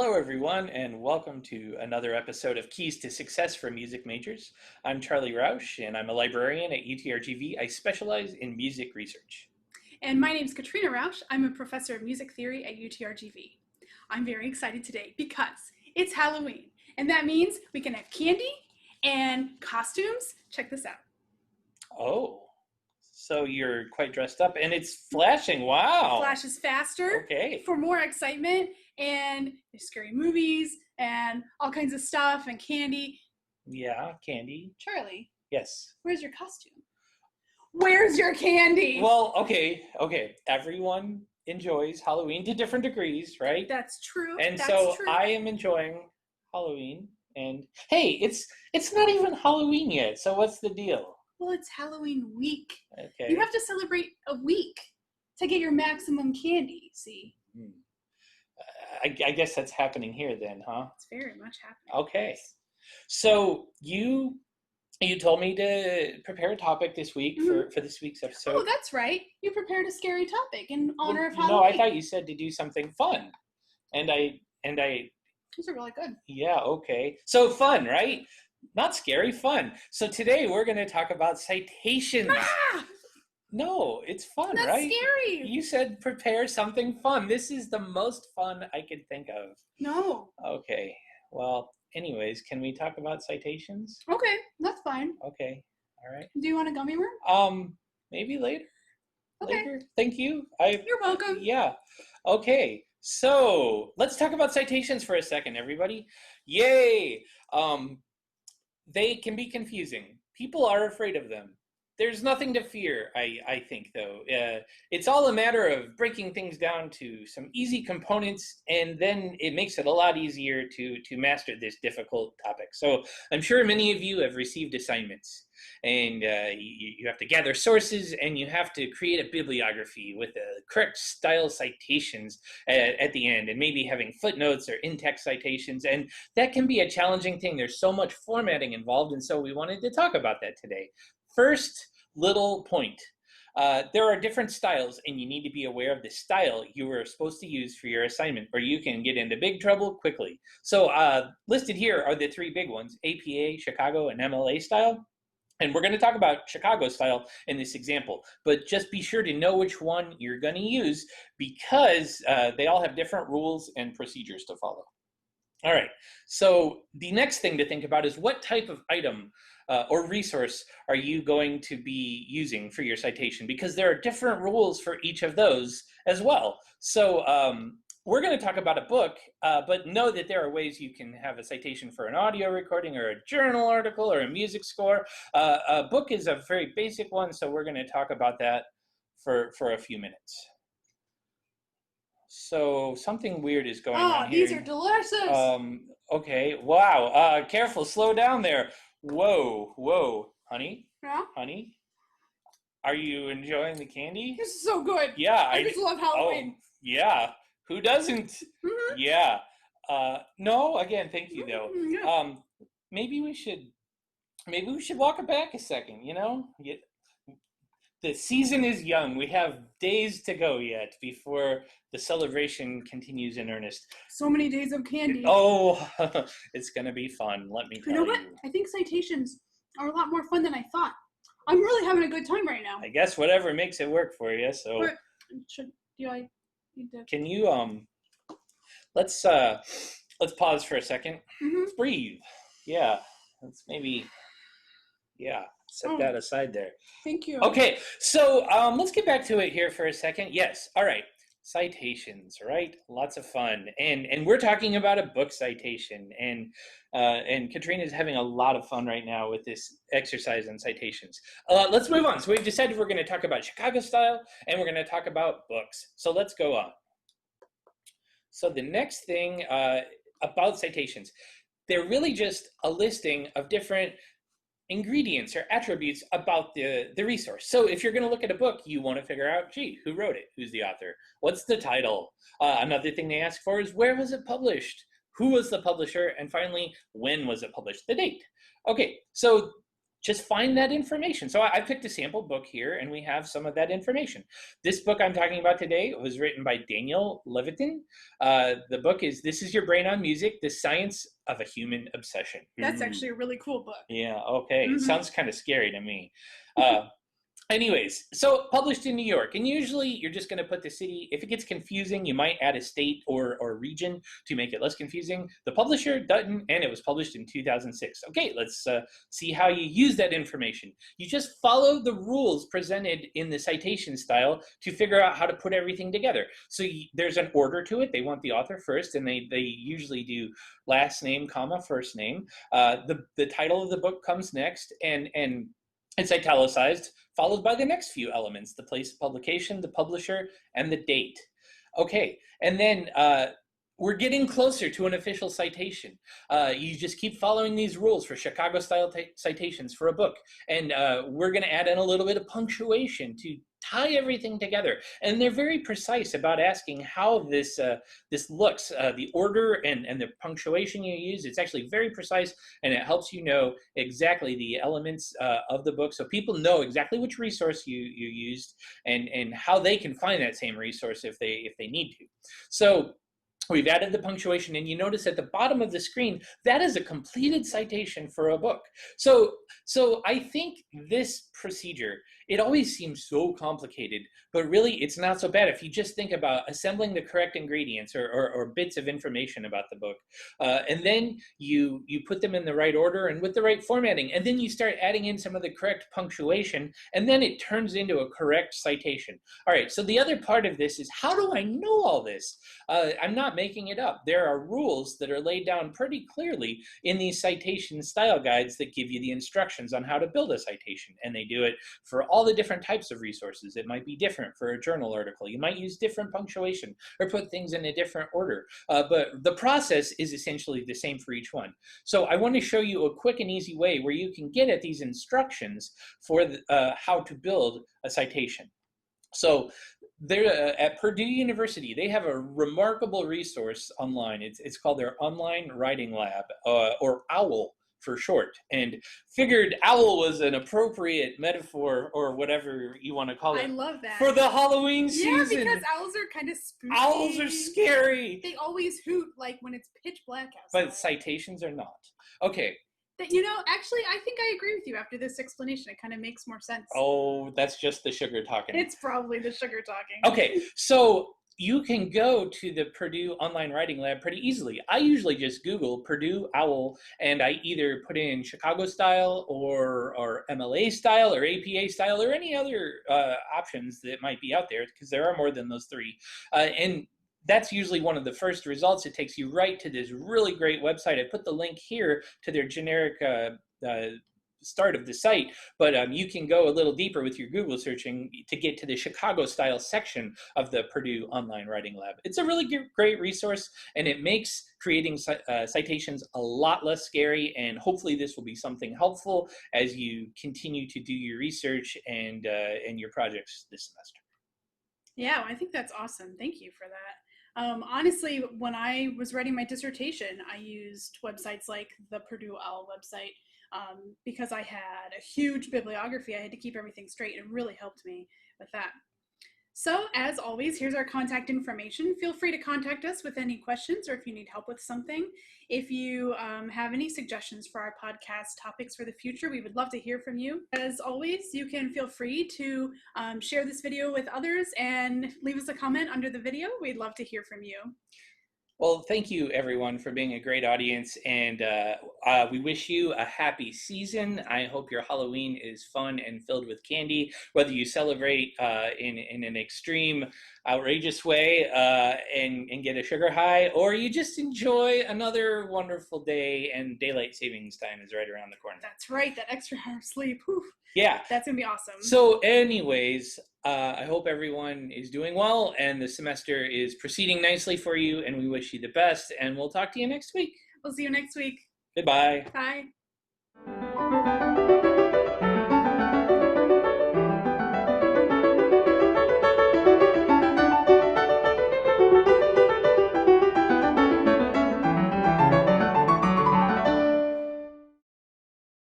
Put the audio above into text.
Hello everyone, and welcome to another episode of Keys to Success for Music Majors. I'm Charley Roush, and I'm a librarian at UTRGV. I specialize in music research. And my name's Katrina Roush. I'm a professor of music theory at UTRGV. I'm very excited today because it's Halloween, and that means we can have candy and costumes. Check this out. Oh, so you're quite dressed up, and it's flashing. Wow. It flashes faster. Okay. For more excitement, and there's scary movies and all kinds of stuff and candy. Yeah, candy. Charley. Yes. Where's your costume? Where's your candy? Well, okay. Everyone enjoys Halloween to different degrees, right? That's true. And That's so true. I am enjoying Halloween, and hey, it's not even Halloween yet. So what's the deal? Well, it's Halloween week. Okay. You have to celebrate a week to get your maximum candy, see? I guess that's happening here then, huh? It's very much happening. Okay. So you told me to prepare a topic this week for this week's episode. Oh, that's right. You prepared a scary topic in honor of No, Halloween. I thought you said to do something fun. And I These are really good. yeah, okay. So fun, right? Not scary, fun. So today we're going to talk about citations. Ah! No, it's fun, That's right? scary. You said prepare something fun. This is the most fun I could think of. No. Okay. Well, anyways, can we talk about citations? Okay, that's fine. Okay. All right. Do you want a gummy worm? Maybe later. Okay. Later. Thank you. You're welcome. Yeah. Okay. So let's talk about citations for a second, everybody. Yay. They can be confusing. People are afraid of them. There's nothing to fear, I think, though. It's all a matter of breaking things down to some easy components, and then it makes it a lot easier to master this difficult topic. So I'm sure many of you have received assignments, and you have to gather sources, and you have to create a bibliography with the correct style citations at the end, and maybe having footnotes or in-text citations, and that can be a challenging thing. There's so much formatting involved, and so we wanted to talk about that today. First little point, there are different styles, and you need to be aware of the style you are supposed to use for your assignment, or you can get into big trouble quickly. So listed here are the three big ones: APA, Chicago, and MLA style. And we're going to talk about Chicago style in this example, but just be sure to know which one you're going to use, because they all have different rules and procedures to follow. All right, so the next thing to think about is what type of item or resource are you going to be using for your citation, because there are different rules for each of those as well. So we're going to talk about a book, but know that there are ways you can have a citation for an audio recording or a journal article or a music score. A book is a very basic one, so we're going to talk about that for a few minutes. So something weird is going on here. These are delicious. Okay, wow, careful, slow down there. Whoa, honey? Yeah? Honey? Are you enjoying the candy? This is so good. Yeah. I just love Halloween. Oh, yeah. Who doesn't? Mm-hmm. Yeah. No, again, thank you, though. Yeah. Maybe we should walk it back a second, you know? The season is young. We have days to go yet before the celebration continues in earnest. So many days of candy. Oh, it's going to be fun, let me tell you. You know what? I think citations are a lot more fun than I thought. I'm really having a good time right now. I guess whatever makes it work for you. So I need to... Can you let's pause for a second. Mm-hmm. Breathe. Yeah. Let's maybe set that aside there. Thank you. Okay, so let's get back to it here for a second. Yes, all right. Citations, right? Lots of fun. And we're talking about a book citation, and Katrina's having a lot of fun right now with this exercise on citations. Let's move on. So we've decided we're going to talk about Chicago style, and we're going to talk about books. So let's go on. So the next thing about citations, they're really just a listing of different ingredients or attributes about the resource. So if you're going to look at a book, you want to figure out, gee, who wrote it? Who's the author? What's the title? Another thing they ask for is, where was it published? Who was the publisher? And finally, when was it published? The date. Okay, so just find that information. So I picked a sample book here, and we have some of that information. This book I'm talking about today was written by Daniel Levitin. The book is This Is Your Brain on Music, The Science of a Human Obsession. That's actually a really cool book. Yeah, okay. It sounds kind of scary to me. Anyways, so published in New York, and usually you're just going to put the city. If it gets confusing, you might add a state or region to make it less confusing. The publisher, Dutton, and it was published in 2006. Okay, let's see how you use that information. You just follow the rules presented in the citation style to figure out how to put everything together. So there's an order to it. They want the author first, and they usually do last name, comma, first name. The title of the book comes next, and it's italicized, followed by the next few elements: the place of publication, the publisher, and the date. Okay, and then we're getting closer to an official citation. You just keep following these rules for Chicago-style citations for a book. And we're going to add in a little bit of punctuation to tie everything together. And they're very precise about asking how this looks. The order and the punctuation you use, it's actually very precise, and it helps you know exactly the elements of the book, so people know exactly which resource you used and how they can find that same resource if they need to. So we've added the punctuation, and you notice at the bottom of the screen, that is a completed citation for a book. So I think this procedure, it always seems so complicated, but really it's not so bad if you just think about assembling the correct ingredients or bits of information about the book. And then you put them in the right order and with the right formatting, and then you start adding in some of the correct punctuation, and then it turns into a correct citation. All right, so the other part of this is, how do I know all this? I'm not making it up. There are rules that are laid down pretty clearly in these citation style guides that give you the instructions on how to build a citation, and they do it for all the different types of resources. It might be different for a journal article. You might use different punctuation or put things in a different order, but the process is essentially the same for each one. So I want to show you a quick and easy way where you can get at these instructions for how to build a citation. So they're at Purdue University, they have a remarkable resource online. It's called their Online Writing Lab, or OWL for short, and figured owl was an appropriate metaphor, or whatever you want to call it. I love that. For the Halloween season. Yeah, because owls are kind of spooky. Owls are scary. They always hoot like when it's pitch black outside. But citations are not. Okay. You know, actually, I think I agree with you after this explanation. It kind of makes more sense. Oh, that's just the sugar talking. It's probably the sugar talking. Okay, so you can go to the Purdue Online Writing Lab pretty easily. I usually just Google Purdue Owl, and I either put in Chicago style or MLA style or APA style or any other options that might be out there, because there are more than those three. And that's usually one of the first results. It takes you right to this really great website. I put the link here to their generic start of the site, but you can go a little deeper with your Google searching to get to the Chicago style section of the Purdue Online Writing Lab. It's a really great resource, and it makes creating citations a lot less scary, and hopefully this will be something helpful as you continue to do your research and your projects this semester. Yeah, I think that's awesome. Thank you for that. Honestly, when I was writing my dissertation, I used websites like the Purdue Owl website because I had a huge bibliography. I had to keep everything straight. It really helped me with that. So as always, here's our contact information. Feel free to contact us with any questions or if you need help with something. If you have any suggestions for our podcast topics for the future, we would love to hear from you. As always, you can feel free to share this video with others and leave us a comment under the video. We'd love to hear from you. Well, thank you, everyone, for being a great audience, and we wish you a happy season. I hope your Halloween is fun and filled with candy, whether you celebrate in an extreme, outrageous way and get a sugar high, or you just enjoy another wonderful day, and daylight savings time is right around the corner. That's right, that extra hour of sleep. Whew. Yeah. That's going to be awesome. So anyways, I hope everyone is doing well and the semester is proceeding nicely for you, and we wish you the best, and we'll talk to you next week. We'll see you next week. Goodbye. Bye.